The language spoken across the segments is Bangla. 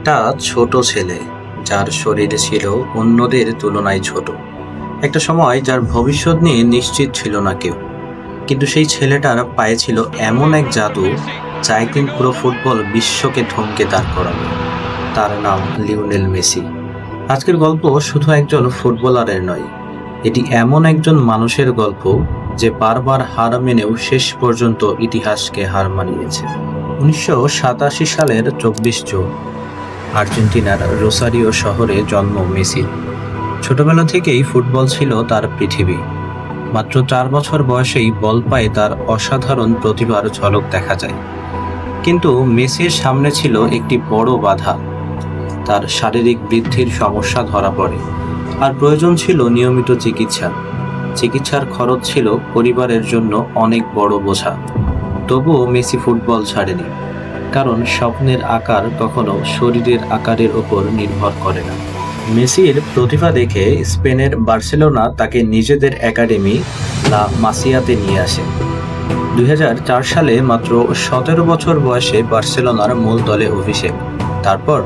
একটা ছোট ছেলে যার শরীর ছিল অন্যদের তুলনায় ছোট। একটা সময় যার ভবিষ্যৎ নিয়ে নিশ্চিত ছিল না কেউ, কিন্তু সেই ছেলেটার পায়ে ছিল এমন এক জাদু যা একদিন পুরো ফুটবল বিশ্বকে থমকে দাঁড় করাবে। তার নাম লিওনেল মেসি। আজকের গল্প শুধু একজন ফুটবলারের নয়, এটি এমন একজন মানুষের গল্প যে বারবার হার মেনেও শেষ পর্যন্ত ইতিহাসকে হার মানিয়েছে। 1987 সালের 24 জুন আর্জেন্টিনার রোসারিও শহরে জন্ম মেসির। ছোটবেলা থেকেই ফুটবল ছিল তার পৃথিবী। মাত্র 4 বছর বয়সেই বল পায়ে তার অসাধারণ প্রতিভার ঝলক দেখা যায়। কিন্তু মেসির সামনে ছিল একটি বড় বাধা। তার শারীরিক বৃদ্ধির সমস্যা ধরা পড়ে, আর প্রয়োজন ছিল নিয়মিত চিকিৎসার খরচ ছিল পরিবারের জন্য অনেক বড় বোঝা। তবুও মেসি ফুটবল ছাড়েনি, কারণ স্বপ্নের আকার কখনো শরীরের আকারের ওপর নির্ভর করে না। মেসির প্রতিভা দেখে স্পেনের বার্সেলোনা তাকে নিজেদের একাডেমি লা মাসিয়াতে নিয়ে আসে। 2004 সালে মাত্র 17 বছর বয়সে বার্সেলোনার মূল দলে অভিষেক। তারপর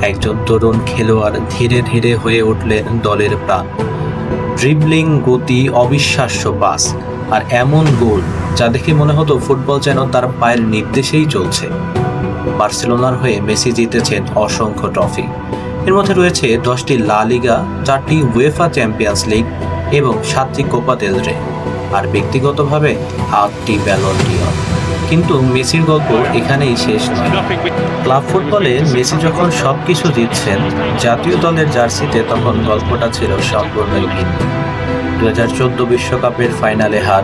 একজন তরুণ খেলোয়াড় ধীরে ধীরে হয়ে উঠলেন দলের প্রাণ। ড্রিবলিং, গতি, অবিশ্বাস্য পাস আর এমন গোল যা দেখে মনে হতো ফুটবল যেন তার পায়ের নির্দেশেই চলছে। বার্সেলোনার হয়ে মেসি জিতেছেন অসংখ্য ট্রফি। এর মধ্যে রয়েছে 10টি লা লিগা, 4টি উয়েফা চ্যাম্পিয়ন্স লিগ এবং 7টি কোপা দেল রে, আর ব্যক্তিগতভাবে 8টি ব্যালন ডি'অর। কিন্তু মেসির গল্প এখানেই শেষ নয়। ক্লাব ফুটবলে মেসি যখন সবকিছু জিতছেন, জাতীয় দলের জার্সিতে তখন গল্পটা ছিল সম্পূর্ণই ভিন্ন। 2014 বিশ্বকাপের ফাইনালে হার,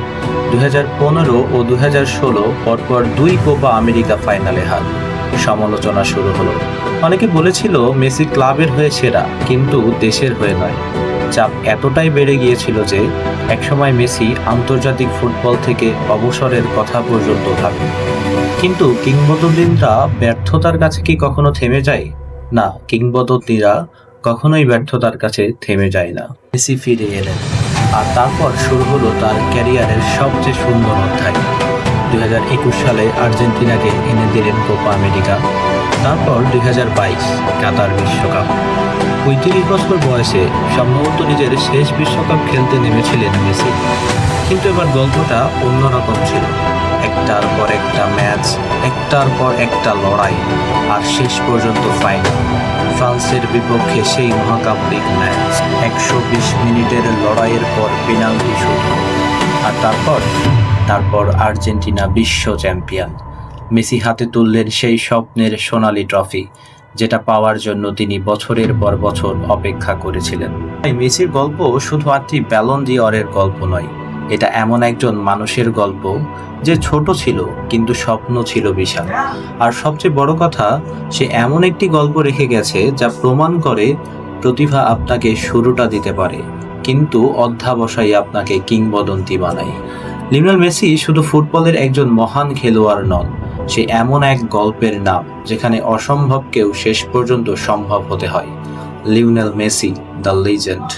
2015 ও 2016 পরপর 2 কোপা আমেরিকা ফাইনালে হার। সমালোচনা শুরু হলো। অনেকে বলেছিল মেসি ক্লাবের হয়ে সেরা, কিন্তু দেশের হয়ে নয়। চাপ এতটাই বেড়ে গিয়েছিল যে একসময় মেসি আন্তর্জাতিক ফুটবল থেকে অবসরের কথা পর্যন্ত ভাবে। কিন্তু কিংবদন্তিরা ব্যর্থতার কাছে কি কখনো থেমে যায়? না, কিংবদন্তিরা কখনোই ব্যর্থতার কাছে থেমে যায় না। মেসি ফিরে এলেন, আর তারপর শুরু হলো তার ক্যারিয়ারের সবচেয়ে সুন্দর অধ্যায়। 2021 সালে আর্জেন্টিনাকে এনে দিলেন কোপা আমেরিকা। তারপর 2022 কাতার বিশ্বকাপ। 35 বছর বয়সে সম্ভবত নিজের শেষ বিশ্বকাপ খেলতে নেমেছিলেন মেসি। কিন্তু এবার গল্পটা অন্যরকম ছিল। একটার পর একটা ম্যাচ, একটার পর একটা লড়াই, আর শেষ পর্যন্ত ফাইনাল। ফ্রান্সের বিপক্ষে সেই মহাকাব্যিক ম্যাচ, 120 মিনিটের লড়াইয়ের পর পেনাল্টি শুট। আর তারপর আর্জেন্টিনা বিশ্ব চ্যাম্পিয়ন। মেসি হাতে তুললেন সেই স্বপ্নের সোনালী ট্রফি, যেটা পাওয়ার জন্য তিনি বছরের পর বছর অপেক্ষা করেছিলেন। তাই মেসির গল্প শুধু একটি ব্যালন ডি'অরের গল্প নয়, এটা এমন একজন মানুষের গল্প যে ছোট ছিল কিন্তু স্বপ্ন ছিল বিশাল। আর সবচেয়ে বড় কথা, সে এমন একটি গল্প রেখে গেছে যা প্রমাণ করে প্রতিভা আপনাকে শুরুটা দিতে পারে, কিন্তু অধ্যাবসায় আপনাকে কিংবদন্তি বানায়। লিওনেল মেসি শুধু ফুটবলের একজন মহান খেলোয়াড় নন, সে এমন এক গল্পের নাম যেখানে অসম্ভবকেও শেষ পর্যন্ত সম্ভব হতে হয়। Lionel Messi, the legend.